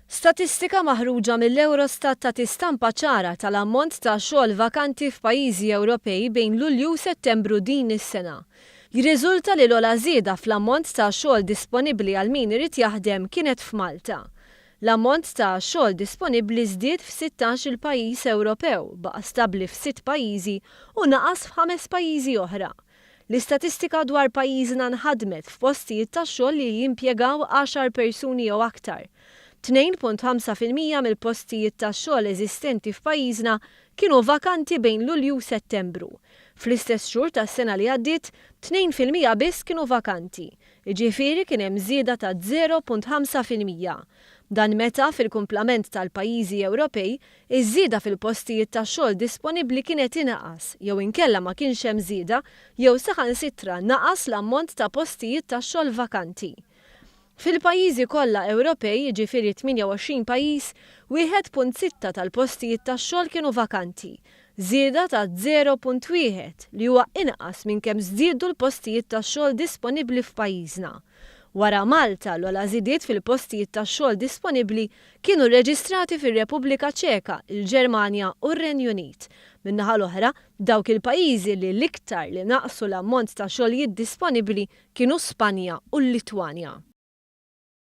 Statistika maħruġa mill-Eurostat ta' tistampa ċara tal-ammont ta' xogħol vakanti f'pajjiżi Ewropej bejn Lulju u Settembru din is-sena. Jirriżulta li l-ogħla żieda fl-ammont ta' xogħol disponibbli għal min irid jaħdem kienet f'Malta. L-ammont ta' xogħol disponibbli żdied f'16 il-pajjiż Ewropew, baqa' stabbli f'6 pajjiżi u naqas f'5 pajjiżi oħra. L-istatistika dwar pajjiżna nħadmet f'postijiet ta' xogħol li jimpjegaw 10 persuni jew aktar. 2.5% mill-postijiet tax-xogħol eżistenti f'pajjiżna kienu vakanti bejn Lulju u Settembru. Fl-istess xhur tas-sena li għaddiet, 2% biss kienu vakanti. Jiġifieri kien hemm żieda ta' 0.5%. Dan meta fil-kumplament tal-pajjiżi Ewropej, iż-żieda fil-postijiet tax-xogħol disponibbli kienet inqas, jew inkella ma kienx hemm żieda, jew saħansitra naqas l-ammont ta' postijiet tax-xogħol vakanti. Fil-pajjiżi kollha Ewropej, jiġifieri 28 pajjiż, 1.6 tal-postijiet tax-xogħol kienu vakanti, żieda ta' 0.1 li huwa inqas minn kemm żdiedu l-postijiet tax-xogħol disponibbli f'pajjiżna. Wara Malta l-ogħla żiediet fil-postijiet tax-xogħol disponibbli kienu rreġistrati fir-Repubblika Ċeka, il-Ġermanja u r-Renju Unit. Min-naħa l-oħra, dawk il-pajjiżi li l-iktar li naqsu l-ammont ta' xogħlijiet disponibbli kienu Spanja u l-Litwanja.